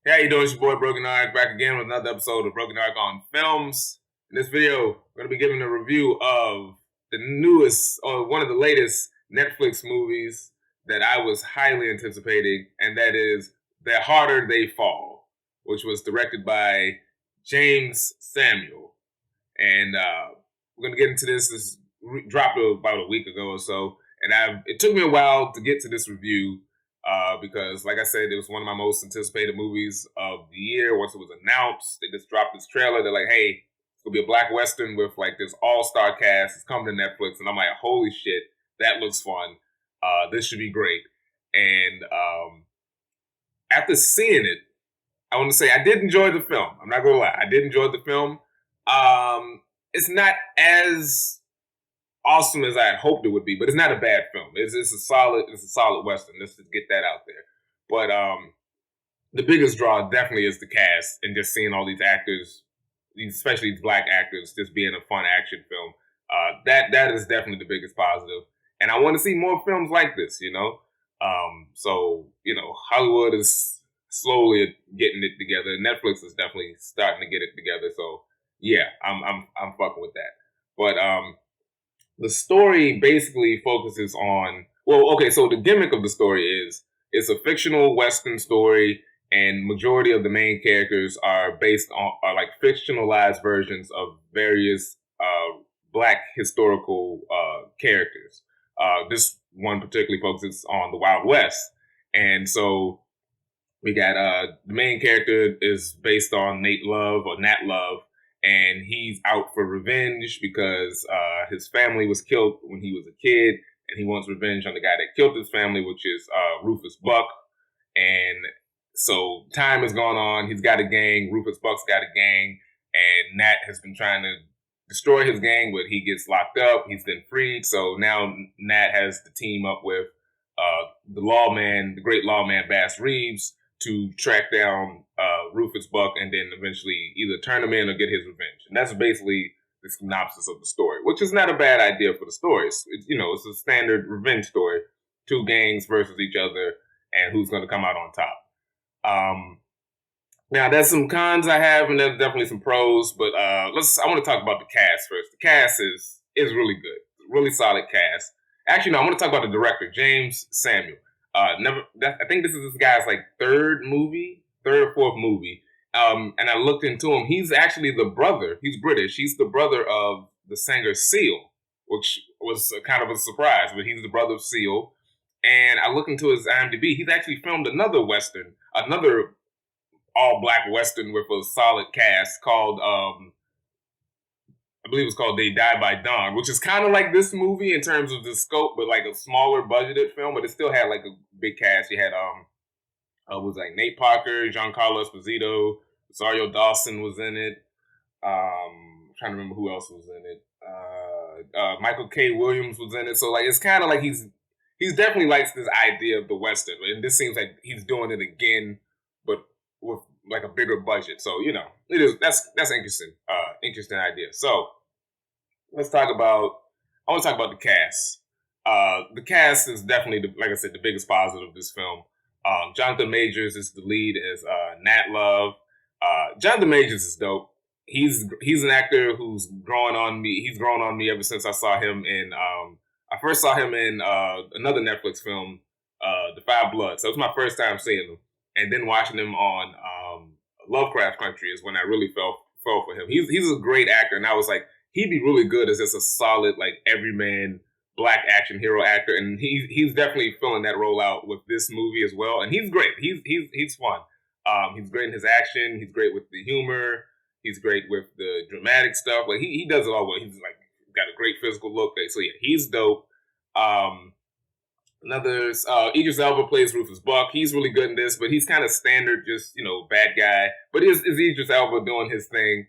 Hey, how you doing? It's your boy BrogiNaric back again with another episode of BrogiNaric on Films. In this video, we're going to be giving a review of the newest, or one of the latest Netflix movies that I was highly anticipating, and that is The Harder They Fall, which was directed by James Samuel. And we're going to get into this. This dropped about a week ago or so, and it took me a while to get to this review because, like I said, it was one of my most anticipated movies of the year. Once it was announced, they just dropped this trailer. They're like, "Hey, it's gonna be a black western with like this all-star cast. It's coming to Netflix," and I'm like, "Holy shit, that looks fun! This should be great." And after seeing it, I want to say I did enjoy the film. I'm not gonna lie, I did enjoy the film. It's not as awesome as I had hoped it would be, but it's not a bad film. It's a solid western. Let's just get that out there. But the biggest draw definitely is the cast and just seeing all these actors, especially these black actors, just being a fun action film. That is definitely the biggest positive. And I want to see more films like this. So Hollywood is slowly getting it together. Netflix is definitely starting to get it together. So yeah, I'm fucking with that. But the story basically focuses on, well, okay, so the gimmick of the story is it's a fictional western story, and majority of the main characters are like fictionalized versions of various black historical characters. This one particularly focuses on the Wild West, and so we got the main character is based on Nat Love, and he's out for revenge because his family was killed when he was a kid, and he wants revenge on the guy that killed his family, which is Rufus Buck. And so time has gone on. He's got a gang. Rufus Buck's got a gang, and Nat has been trying to destroy his gang, but he gets locked up. He's been freed, so now Nat has to team up with the great lawman Bass Reeves, to track down Rufus Buck and then eventually either turn him in or get his revenge. And that's basically the synopsis of the story, which is not a bad idea for the story. It's a standard revenge story. Two gangs versus each other and who's going to come out on top. Now, there's some cons I have, and there's definitely some pros, but I want to talk about the cast first. The cast is really good. Really solid cast. Actually, no, I want to talk about the director, James Samuel. I think this is this guy's like third or fourth movie. And I looked into him. He's actually the brother. He's British. He's the brother of the singer Seal, which was kind of a surprise, but he's the brother of Seal. And I looked into his IMDb. He's actually filmed another all black western with a solid cast called I believe it's called They Die by Dawn, which is kind of like this movie in terms of the scope, but like a smaller budgeted film, but it still had like a big cast. You had was like Nate Parker, Giancarlo Esposito, Rosario Dawson was in it. I'm trying to remember who else was in it. Michael K. Williams was in it. So like it's kind of like he's definitely likes this idea of the western, and this seems like he's doing it again, but with like a bigger budget. So that's interesting. Interesting idea. So I want to talk about the cast. The cast is definitely, like I said, the biggest positive of this film. Jonathan Majors is the lead as Nat Love. Jonathan Majors is dope. He's an actor who's grown on me. He's grown on me ever since I saw him in. I first saw him in another Netflix film, The Five Bloods. So it was my first time seeing him, and then watching him on Lovecraft Country is when I really fell for him. He's a great actor, and I was like, he'd be really good as just a solid like everyman black action hero actor, and he's definitely filling that role out with this movie as well. And he's great. He's fun. He's great in his action. He's great with the humor. He's great with the dramatic stuff. Like he does it all well. He's like got a great physical look. So yeah, he's dope. Idris Elba plays Rufus Buck. He's really good in this, but he's kind of standard, just bad guy. But is Idris Elba doing his thing?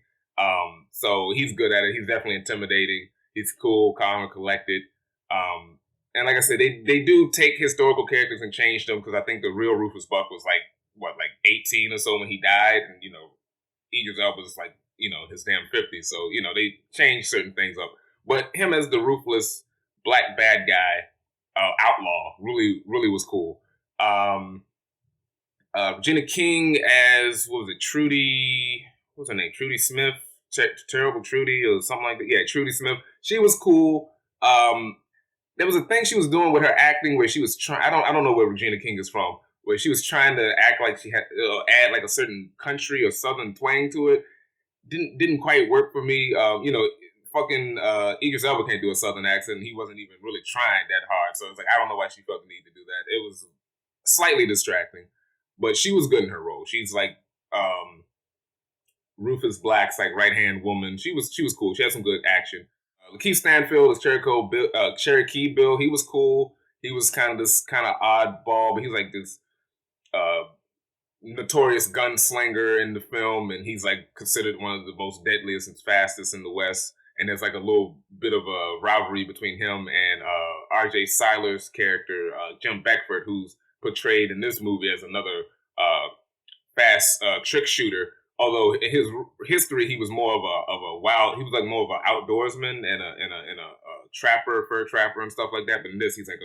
So he's good at it. He's definitely intimidating. He's cool, calm, and collected. And like I said, they do take historical characters and change them, because I think the real Rufus Buck was like 18 or so when he died, and Idris Elba was like his damn 50. So they changed certain things up. But him as the ruthless black bad guy, outlaw, really was cool. Regina King as, what was it, Trudy? What was her name? Trudy Smith, Terrible Trudy, or something like that. Yeah, Trudy Smith. She was cool. There was a thing she was doing with her acting where she was trying. I don't know where Regina King is from. Where she was trying to act like she had add like a certain country or southern twang to it. Didn't quite work for me. Fucking Idris Elba can't do a southern accent. And he wasn't even really trying that hard. So it's like I don't know why she felt the need to do that. It was slightly distracting, but she was good in her role. She's like Rufus Black's like right hand woman. She was cool. She had some good action. Lakeith Stanfield as Cherokee Bill. He was cool. He was kind of this kind of oddball, but he's like this uh, notorious gunslinger in the film, and he's like considered one of the most deadliest and fastest in the West. And there's like a little bit of a rivalry between him and R.J. Seiler's character, Jim Beckford, who's portrayed in this movie as another fast trick shooter. Although in his history, he was more of a wild. He was like more of an outdoorsman and a trapper, fur trapper, and stuff like that. But in this, he's like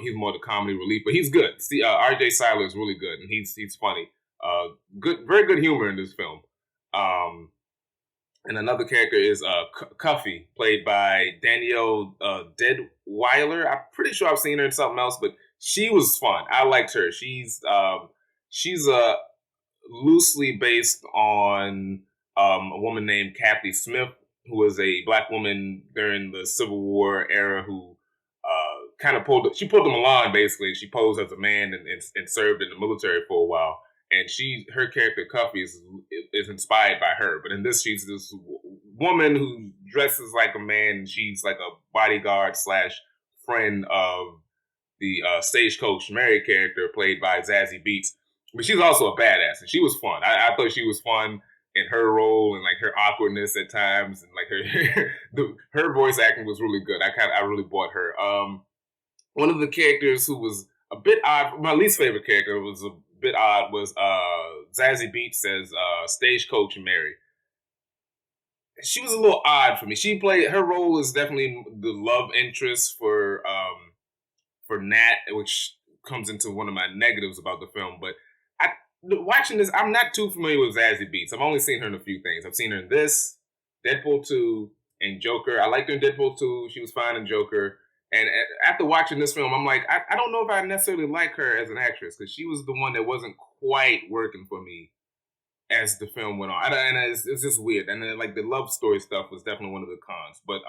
he's more the comedy relief. But he's good. See, R.J. Seiler is really good, and he's funny. Good, very good humor in this film. And another character is Cuffy, played by Danielle Deadweiler. I'm pretty sure I've seen her in something else, but she was fun. I liked her. She's loosely based on a woman named Kathy Smith, who was a black woman during the Civil War era who kind of pulled the Milan basically. She posed as a man and served in the military for a while. And her character Cuffy is inspired by her. But in this, she's this woman who dresses like a man. And she's like a bodyguard / friend of the Stagecoach Mary character played by Zazie Beetz. But she's also a badass, and she was fun. I thought she was fun in her role and like her awkwardness at times, and like her voice acting was really good. I really bought her. One of the characters who was a bit odd, my least favorite character was a bit odd, was Zazie Beetz as Stagecoach Mary. She was a little odd for me. Her role is definitely the love interest for Nat, which comes into one of my negatives about the film, but watching this, I'm not too familiar with Zazie Beetz. I've only seen her in a few things. I've seen her in this, Deadpool 2, and Joker. I liked her in Deadpool 2. She was fine in Joker. And after watching this film, I'm like, I don't know if I necessarily like her as an actress, because she was the one that wasn't quite working for me as the film went on. And it's just weird. And then like the love story stuff was definitely one of the cons. But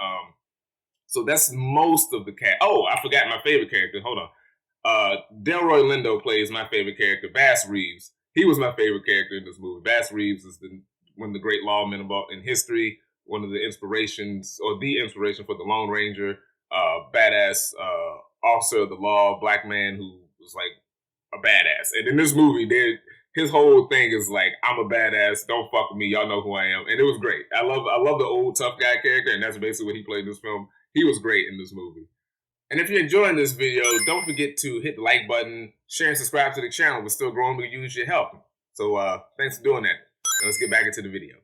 so that's most of the cast. Oh, I forgot my favorite character. Hold on. Delroy Lindo plays my favorite character, Bass Reeves. He was my favorite character in this movie. Bass Reeves is one of the great lawmen in history, one of the inspirations, or the inspiration for the Lone Ranger, badass officer of the law, black man who was like a badass. And in this movie, his whole thing is like, I'm a badass, don't fuck with me, y'all know who I am. And it was great. I love the old tough guy character, and that's basically what he played in this film. He was great in this movie. And if you're enjoying this video, don't forget to hit the like button, share and subscribe to the channel. We're still growing, we use your help. So thanks for doing that. Now let's get back into the video.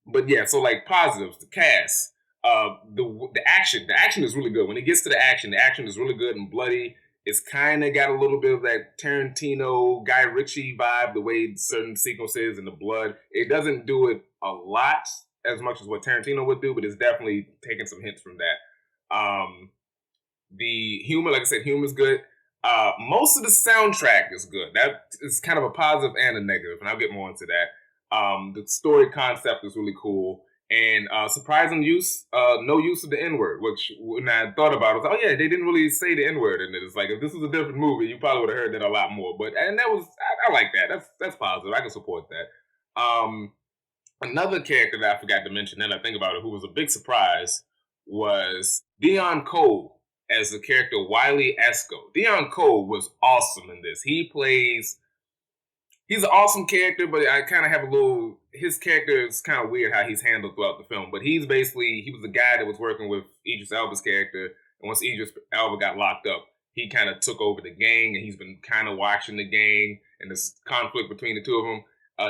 But yeah, so like positives, the cast, the action. The action is really good. When it gets to the action is really good and bloody. It's kind of got a little bit of that Tarantino, Guy Ritchie vibe, the way certain sequences and the blood. It doesn't do it a lot as much as what Tarantino would do, but it's definitely taking some hints from that. The humor, like I said, humor is good. Most of the soundtrack is good. That is kind of a positive and a negative, and I'll get more into that. The story concept is really cool. And surprising no use of the N-word, which when I thought about it, I was like, oh yeah, they didn't really say the N-word in it. It's like, if this was a different movie, you probably would have heard that a lot more. And that was, I like that. That's positive. I can support that. Another character that I forgot to mention, then I think about it, who was a big surprise, was Dion Cole as the character Wiley Esco. Dion Cole was awesome in this. He's an awesome character, but I kind of have his character is kind of weird how he's handled throughout the film. But he was the guy that was working with Idris Elba's character. And once Idris Elba got locked up, he kind of took over the gang, and he's been kind of watching the gang and this conflict between the two of them.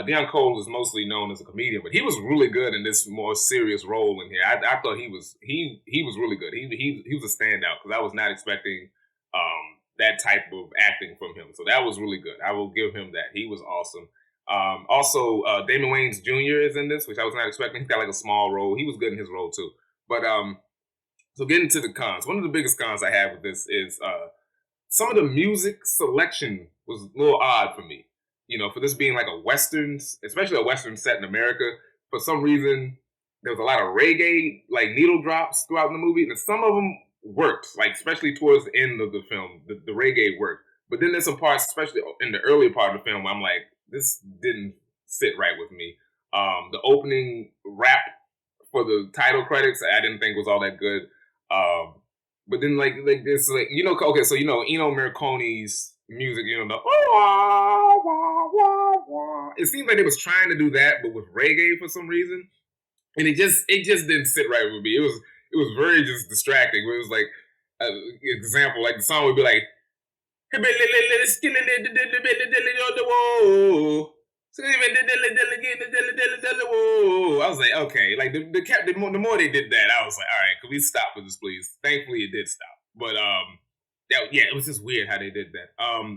Dion Cole is mostly known as a comedian, but he was really good in this more serious role in here. I thought he was really good. He was a standout because I was not expecting that type of acting from him. So that was really good. I will give him that. He was awesome. Also, Damon Wayans Jr. is in this, which I was not expecting. He's got like a small role. He was good in his role too. But so getting to the cons, one of the biggest cons I have with this is some of the music selection was a little odd for me. You know, for this being like a Western, especially a Western set in America, for some reason, there was a lot of reggae, like needle drops throughout the movie. And some of them worked, like especially towards the end of the film, the reggae worked. But then there's some parts, especially in the earlier part of the film, I'm like, this didn't sit right with me. The opening rap for the title credits, I didn't think was all that good. But then like this, like, you know, okay, so you know Ennio Morricone's music, you know, the it seems like they was trying to do that, but with reggae for some reason, and it just didn't sit right with me. It was very just distracting. It was like, example, like the song would be like, I was like, okay, like the more they did that, I was like, all right, can we stop with this, please? Thankfully, it did stop, but yeah, it was just weird how they did that.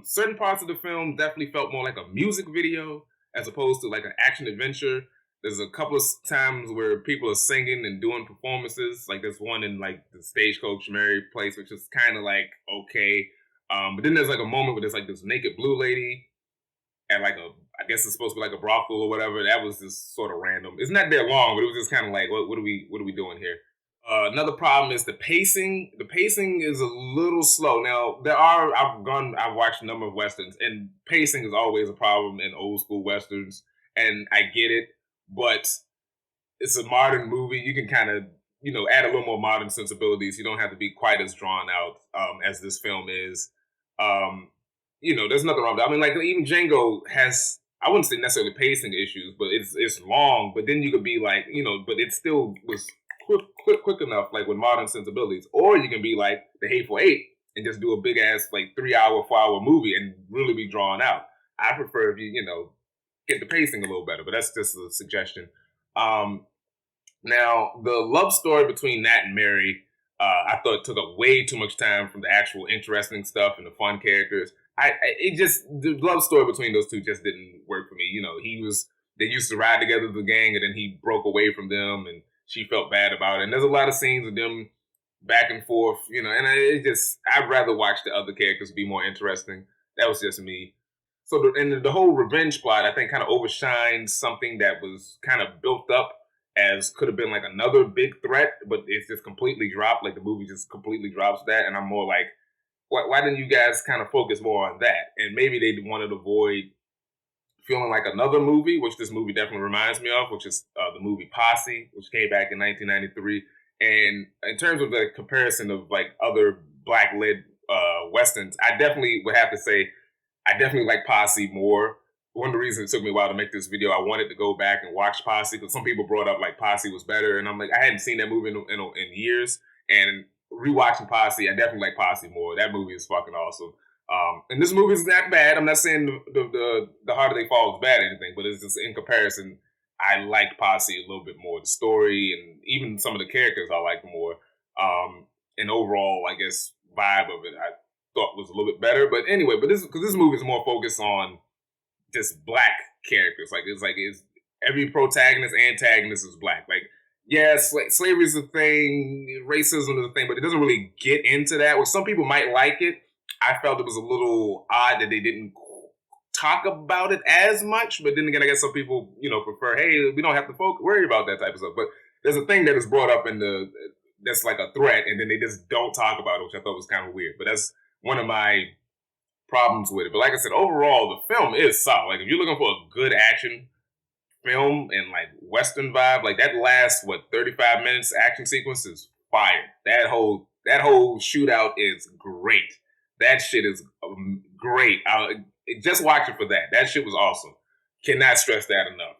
Certain parts of the film definitely felt more like a music video as opposed to like an action adventure. There's a couple of times where people are singing and doing performances. Like there's one in like the Stagecoach Mary place, which is kind of like okay. But then there's like a moment where there's like this naked blue lady at like I guess it's supposed to be like a brothel or whatever. That was just sort of random. It's not that long, but it was just kind of like, what are we doing here? Another problem is the pacing. The pacing is a little slow. Now I've watched a number of westerns, and pacing is always a problem in old school westerns, and I get it, but it's a modern movie. You can kind of add a little more modern sensibilities. You don't have to be quite as drawn out as this film is. There's nothing wrong with that. I mean, like even Django has, I wouldn't say necessarily pacing issues, but it's long. But then you could be like, but it still was quick enough, like with modern sensibilities. Or you can be like The Hateful Eight and just do a big ass like 3 hour, 4 hour movie and really be drawn out. I prefer if you get the pacing a little better, but that's just a suggestion. Now the love story between Nat and Mary, I thought took up way too much time from the actual interesting stuff and the fun characters. The love story between those two just didn't work for me. They used to ride together as a gang, and then he broke away from them, and she felt bad about it. And there's a lot of scenes of them back and forth, and I'd rather watch the other characters be more interesting. That was just me. So the whole revenge plot, I think, kind of overshines something that was kind of built up as could have been like another big threat, but it's just completely dropped. Like the movie just completely drops that, and I'm more like, why didn't you guys kind of focus more on that? And maybe they wanted to avoid feeling like another movie, which this movie definitely reminds me of, which is the movie Posse, which came back in 1993. And in terms of the comparison of like other black-led westerns, I definitely would have to say I definitely like Posse more. One of the reasons it took me a while to make this video, I wanted to go back and watch Posse because some people brought up like Posse was better, and I'm like, I hadn't seen that movie in years, and rewatching Posse, I definitely like Posse more. That movie is fucking awesome. And this movie is not bad. I'm not saying the Harder They Fall is bad or anything, but it's just in comparison, I like Posse a little bit more. The story and even some of the characters I like more. And overall, I guess, vibe of it, I thought was a little bit better. But anyway, because this movie is more focused on just black characters. It's every protagonist, antagonist is black. Like, yes, slavery is a thing, racism is a thing, but it doesn't really get into that. Well, some people might like it. I felt it was a little odd that they didn't talk about it as much, but then again, I guess some people, prefer, hey, we don't have to worry about that type of stuff. But there's a thing that is brought up that's like a threat, and then they just don't talk about it, which I thought was kind of weird. But that's one of my problems with it. But like I said, overall, the film is solid. Like if you're looking for a good action film and like Western vibe, like that last 35 minutes action sequence is fire. That whole shootout is great. That shit is great. Just watch it for that. That shit was awesome. Cannot stress that enough.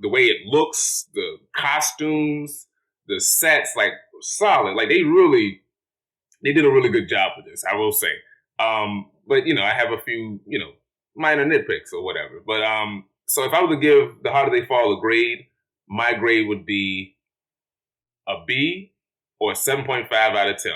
The way it looks, the costumes, the sets, like solid. Like they did a really good job with this, I will say. But I have a few, minor nitpicks or whatever. But so if I were to give The Harder They Fall a grade, my grade would be a B or a 7.5 out of 10.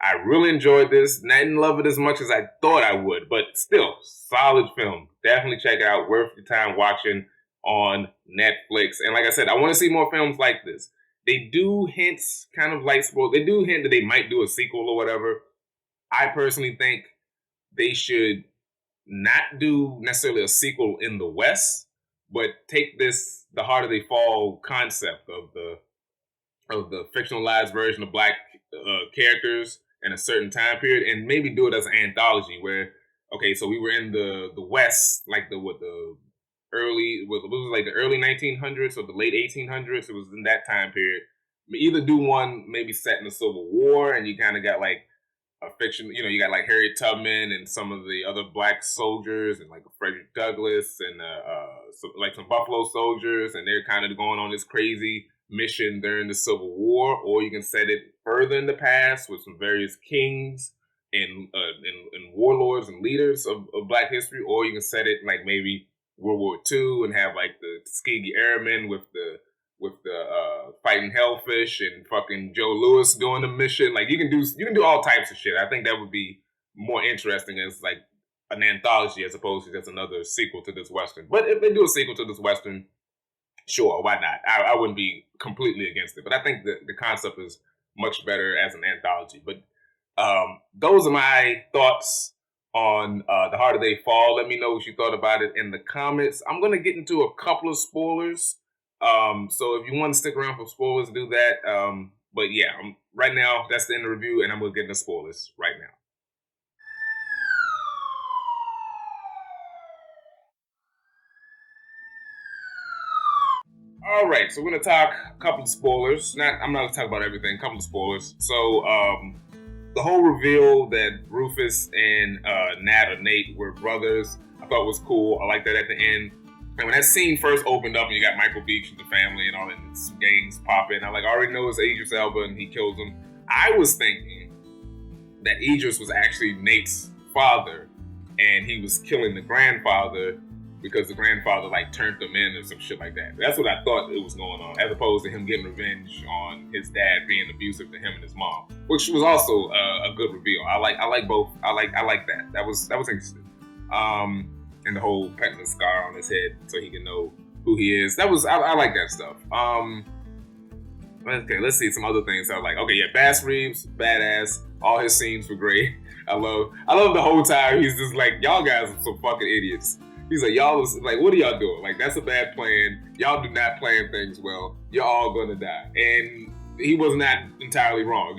I really enjoyed this. I didn't love it as much as I thought I would, but still, solid film. Definitely check it out. Worth your time watching on Netflix. And like I said, I want to see more films like this. They do hint, kind of like, well, they do hint that they might do a sequel or whatever. I personally think they should not do necessarily a sequel in the West, but take the Harder They Fall concept of the fictionalized version of black characters in a certain time period, and maybe do it as an anthology where, okay, so we were in the West, like the early 1900s or the late 1800s. It was in that time period. Either do one maybe set in the Civil War, and you kind of got like a fiction, you got like Harriet Tubman and some of the other black soldiers, and like Frederick Douglass and some Buffalo Soldiers, and they're kind of going on this crazy mission during the Civil War. Or you can set it further in the past with some various kings and warlords and leaders of black history. Or you can set it like maybe World War II and have like the Tuskegee Airmen with the fighting hellfish and fucking Joe Louis doing the mission. Like you can do all types of shit. I think that would be more interesting as like an anthology as opposed to just another sequel to this Western. But if they do a sequel to this Western, sure, why not? I wouldn't be completely against it. But I think the concept is much better as an anthology. But those are my thoughts on The Harder They Fall. Let me know what you thought about it in the comments. I'm going to get into a couple of spoilers. So if you want to stick around for spoilers, do that. But yeah, right now, that's the end of the review, and I'm going to get into spoilers right now. All right, so we're going to talk a couple of spoilers. I'm not going to talk about everything, a couple of spoilers. So, the whole reveal that Rufus and Nate were brothers, I thought was cool. I like that at the end. And when that scene first opened up and you got Michael Beach and the family and all that gangs popping, I already know it's Idris Elba and he kills them. I was thinking that Idris was actually Nate's father and he was killing the grandfather because the grandfather turned them in or some shit like that. That's what I thought it was going on, as opposed to him getting revenge on his dad being abusive to him and his mom, which was also a good reveal. I like both. I like that. That was interesting. And the whole petting the scar on his head so he can know who he is. I like that stuff. Okay, let's see some other things I like. Okay, yeah, Bass Reeves, badass. All his scenes were great. I love the whole time he's just like, y'all guys are some fucking idiots. He's like, y'all was like, what are y'all doing? Like, that's a bad plan. Y'all do not plan things well. You're all gonna die. And he was not entirely wrong,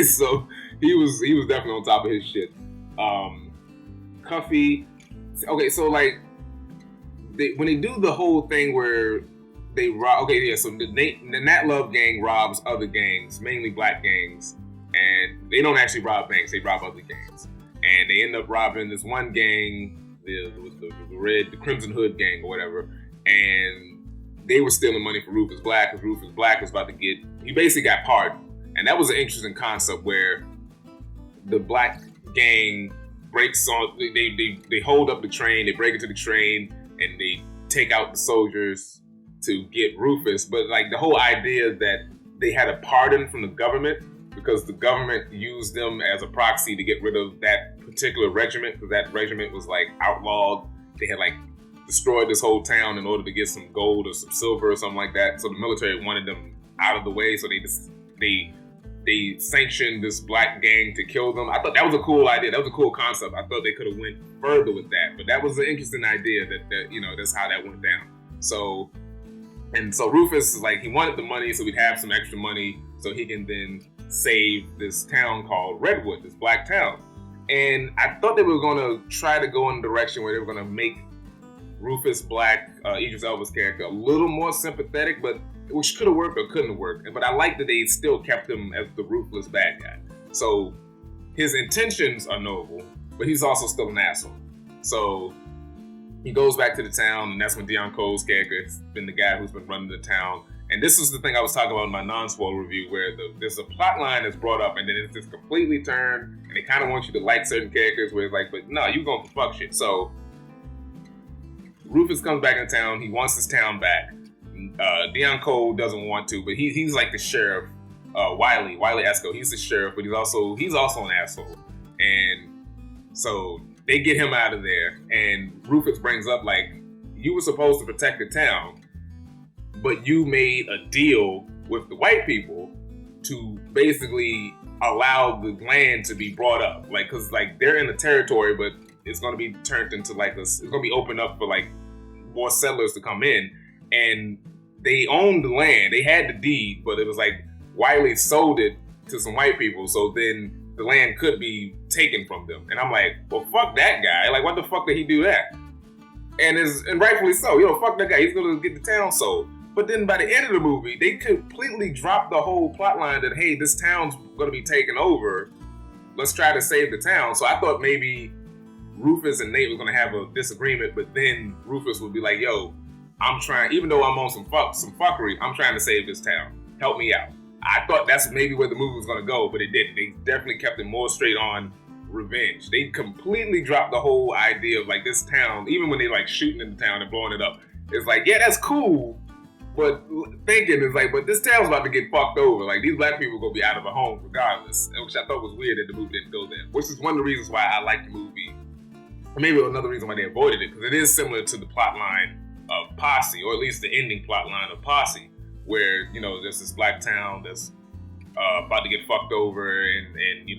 So he was definitely on top of his shit. Cuffy. Okay, so when they do the whole thing where they rob. Okay, yeah. So the Nat Love gang robs other gangs, mainly black gangs, and they don't actually rob banks. They rob other gangs, and they end up robbing this one gang. The Crimson Hood gang or whatever, and they were stealing money for Rufus Black because Rufus Black was about to he basically got pardoned. And that was an interesting concept where the black gang breaks on, they hold up the train, they break into the train, and they take out the soldiers to get Rufus. But the whole idea that they had a pardon from the government because the government used them as a proxy to get rid of that particular regiment, because that regiment was outlawed. They had destroyed this whole town in order to get some gold or some silver or something like that. So the military wanted them out of the way, so they sanctioned this black gang to kill them. I thought that was a cool idea. That was a cool concept. I thought they could have went further with that, but that was an interesting idea that that's how that went down. So Rufus is he wanted the money so we'd have some extra money so he can then save this town called Redwood, this black town. And I thought they were going to try to go in a direction where they were going to make Rufus Black, Idris Elba's character, a little more sympathetic, but which could have worked or couldn't have worked. But I like that they still kept him as the ruthless bad guy. So his intentions are noble, but he's also still an asshole. So he goes back to the town, and that's when Deon Cole's character has been the guy who's been running the town. And this is the thing I was talking about in my non-spoiler review, where there's a plot line that's brought up, and then it's just completely turned, and they kind of want you to like certain characters, where it's but no, you going for fuck shit. So Rufus comes back in town. He wants his town back. Deon Cole doesn't want to, but he's the sheriff, Wiley Esco. He's the sheriff, but he's also an asshole. And so they get him out of there, and Rufus brings up, like, you were supposed to protect the town, but you made a deal with the white people to basically allow the land to be brought up. Like, cause like they're in the territory, but it's going to be turned into like this, it's going to be opened up for like more settlers to come in. And they owned the land. They had the deed, but it was like Wiley sold it to some white people. So then the land could be taken from them. And I'm like, well, fuck that guy. Like, what the fuck did he do that? And rightfully so. Fuck that guy. He's going to get the town sold. But then by the end of the movie, they completely dropped the whole plot line that, hey, this town's going to be taken over. Let's try to save the town. So I thought maybe Rufus and Nate were going to have a disagreement, but then Rufus would be like, yo, I'm trying, even though I'm on some fuckery, I'm trying to save this town. Help me out. I thought that's maybe where the movie was going to go, but it didn't. They definitely kept it more straight on revenge. They completely dropped the whole idea of like this town, even when they like shooting in the town and blowing it up. It's like, yeah, that's cool, but thinking is like, but this town's about to get fucked over. Like, these black people are going to be out of a home regardless, which I thought was weird that the movie didn't go there, which is one of the reasons why I like the movie. Or maybe another reason why they avoided it, because it is similar to the plot line of Posse, or at least the ending plot line of Posse, where, there's this black town that's about to get fucked over, and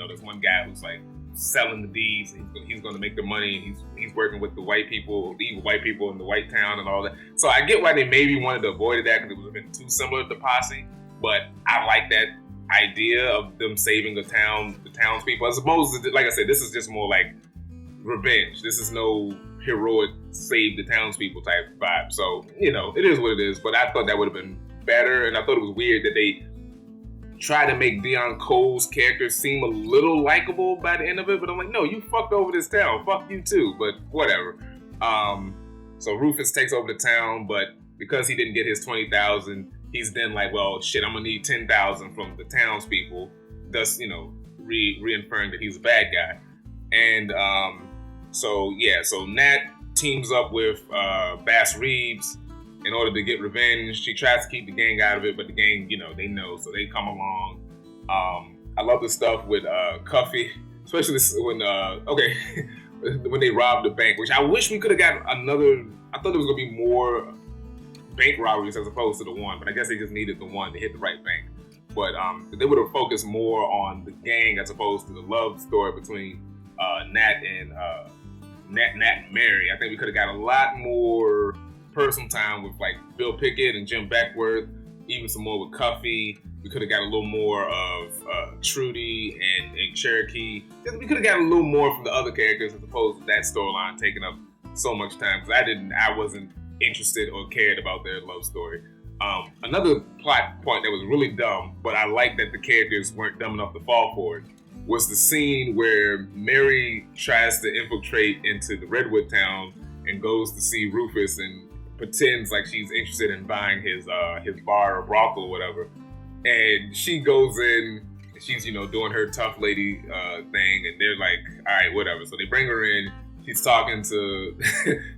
there's one guy who's like selling the deeds, and he's going to make the money, and he's working with the white people, the evil white people in the white town and all that. So I get why they maybe wanted to avoid that, because it would have been too similar to Posse, but I like that idea of them saving the townspeople, as opposed to, like I said, this is just more like revenge. This is no heroic save the townspeople type vibe. So, it is what it is, but I thought that would have been better, and I thought it was weird that they tried to make Dion Cole's character seem a little likable by the end of it, but I'm like, no, you fucked over this town. Fuck you too, but whatever. So Rufus takes over the town, but because he didn't get his 20,000, he's then like, well, shit, I'm gonna need 10,000 from the townspeople, thus, re-inferring that he's a bad guy. And so Nat teams up with Bass Reeves in order to get revenge. She tries to keep the gang out of it, but the gang, they know, so they come along. I love the stuff with Cuffy, especially when when they robbed the bank, which I wish we could have gotten another. I thought there was gonna be more bank robberies as opposed to the one, but I guess they just needed the one to hit the right bank. But they would have focused more on the gang as opposed to the love story between Nat and Mary. I think we could have got a lot more personal time with like Bill Pickett and Jim Beckworth, even some more with Cuffy. We could have got a little more of Trudy and Cherokee. We could have got a little more from the other characters as opposed to that storyline taking up so much time, because I wasn't interested or cared about their love story. Another plot point that was really dumb, but I like that the characters weren't dumb enough to fall for it, was the scene where Mary tries to infiltrate into the Redwood town and goes to see Rufus and pretends like she's interested in buying his bar or brothel or whatever. And she goes in, and she's, doing her tough lady thing, and they're like, all right, whatever. So they bring her in, she's talking to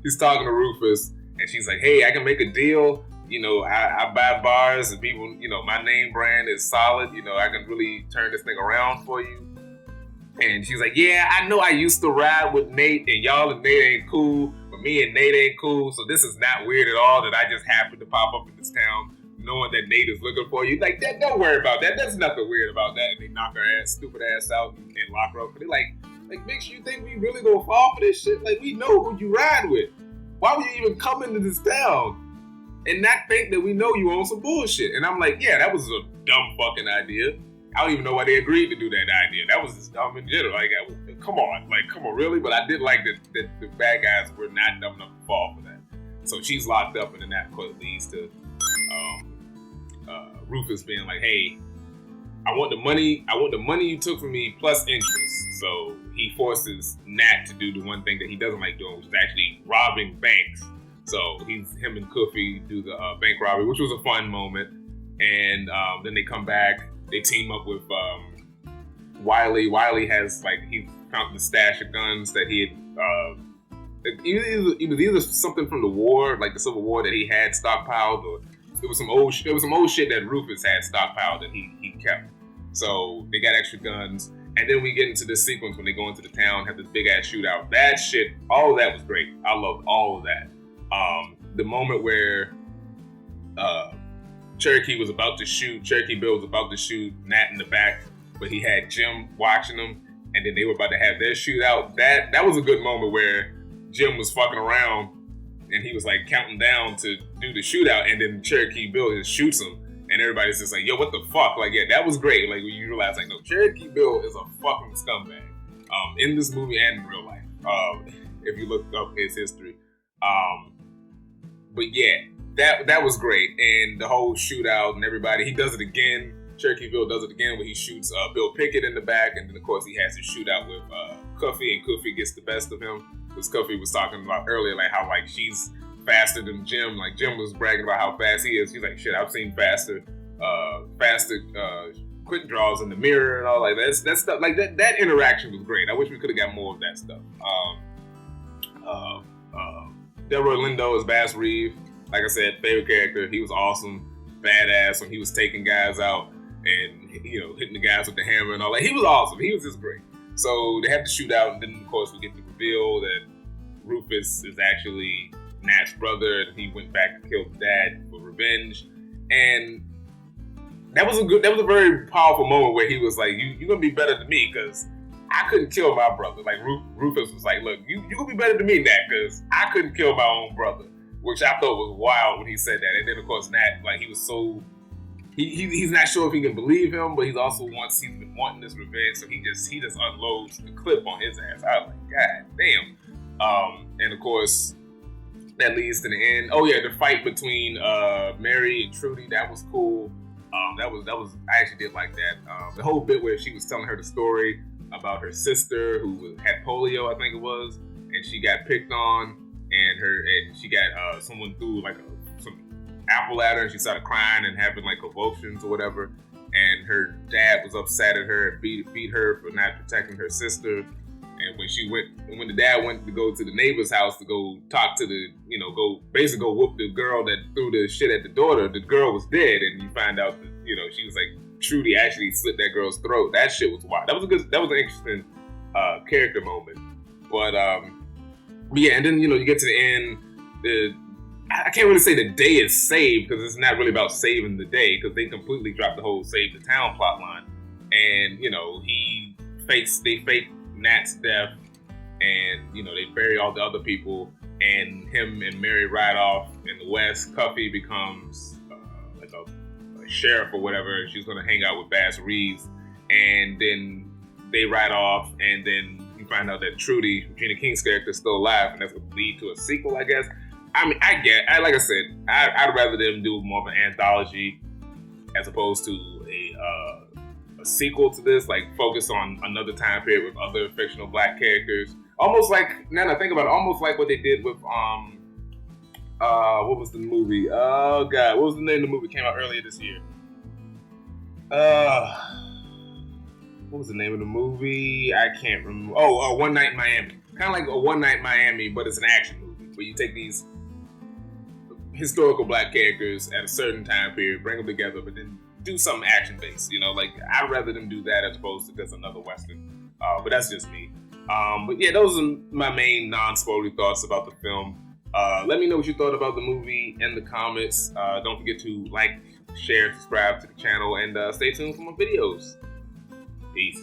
Rufus, and she's like, hey, I can make a deal. I buy bars, and people, my name brand is solid. I can really turn this thing around for you. And she's like, yeah, I know I used to ride with Nate, and y'all and Nate ain't cool, but me and Nate ain't cool, so this is not weird at all that I just happened to pop up in this town knowing that Nate is looking for you. Like, that, don't worry about that. There's nothing weird about that. And they knock her stupid ass out and lock her up. But they're like, makes you think we really gonna fall for this shit? Like, we know who you ride with. Why would you even come into this town and not think that we know you on some bullshit? And I'm like, yeah, that was a dumb fucking idea. I don't even know why they agreed to do that idea. That was just dumb in general. Like, come on, really? But I did like that the bad guys were not dumb enough to fall for that. So she's locked up, and then that leads to Rufus being like, hey, I want the money you took from me plus interest. So he forces Nat to do the one thing that he doesn't like doing, which is actually robbing banks. So him and Cuffy do the bank robbery, which was a fun moment. And then they come back. They team up with Wiley. Wiley has, he found the stash of guns that he had. It was either something from the war, like the Civil War, that he had stockpiled, or it was some old shit that Rufus had stockpiled that he kept. So they got extra guns. And then we get into this sequence when they go into the town, have this big ass shootout. That shit, all of that was great. I loved all of that. The moment where Cherokee Bill was about to shoot Nat in the back, but he had Jim watching them, and then they were about to have their shootout. That was a good moment where Jim was fucking around and he was like counting down to do the shootout, and then Cherokee Bill just shoots him. And everybody's just like, yo, what the fuck? Like, yeah, that was great. Like, when you realize, like, no, Cherokee Bill is a fucking scumbag. In this movie and in real life. If you look up his history. But yeah, that was great. And the whole shootout and everybody, he does it again. Cherokee Bill does it again where he shoots Bill Pickett in the back. And then, of course, he has his shootout with Cuffy, and Cuffy gets the best of him. Because Cuffy was talking about earlier, like, how, like, she's faster than Jim. Like, Jim was bragging about how fast he is. He's like, shit, I've seen faster quick draws in the mirror and all like that. That stuff, like that interaction was great. I wish we could have got more of that stuff. Delroy Lindo as Bass Reeve. Like I said, favorite character. He was awesome, badass when he was taking guys out and, you know, hitting the guys with the hammer and all that. He was awesome. He was just great. So they have to shoot out, and then of course we get the reveal that Rufus is actually Nat's brother, and he went back to kill the dad for revenge. And that was a very powerful moment where he was like, you're gonna be better than me because I couldn't kill my brother. Like Rufus was like, look, you're gonna be better than me, Nat, because I couldn't kill my own brother, which I thought was wild when he said that. And then of course Nat, like, he was so he's not sure if he can believe him, but he's been wanting this revenge, so he just unloads the clip on his ass. I was like, God damn. And of course, that leads to the end. Oh yeah, the fight between Mary and Trudy, that was cool. That was I actually did like that. The whole bit where she was telling her the story about her sister who had polio, I think it was, and she got picked on, and she got someone threw like some apple at her, and she started crying and having like convulsions or whatever. And her dad was upset at her and beat her for not protecting her sister. And when the dad went to go to the neighbor's house to go talk to go whoop the girl that threw the shit at the daughter, the girl was dead, and you find out that, she was like, Trudy actually slit that girl's throat. That shit was wild. That was an interesting character moment. But yeah, and then, you get to the end, I can't really say the day is saved because it's not really about saving the day, because they completely dropped the whole save the town plot line. And, they fake Nat's death, and they bury all the other people, and him and Mary ride off in the West. Cuffy becomes like a sheriff or whatever, and she's going to hang out with Bass Reeves, and then they ride off, and then you find out that Trudy, Regina King's character, is still alive, and that's going to lead to a sequel, I guess. I mean, like I said, I'd rather them do more of an anthology as opposed to a sequel to this, like focus on another time period with other fictional black characters. Almost like, now that I think about it, almost like what they did with, what was the movie? Oh God, what was the name of the movie that came out earlier this year? What was the name of the movie? I can't remember. Oh, One Night in Miami. Kind of like a One Night in Miami, but it's an action movie where you take these historical black characters at a certain time period, bring them together, but then do something action-based, like I'd rather them do that as opposed to just another Western. But that's just me. But yeah, those are my main non-spoilery thoughts about the film. Let me know what you thought about the movie in the comments. Don't forget to like, share, subscribe to the channel, and stay tuned for more videos. Peace.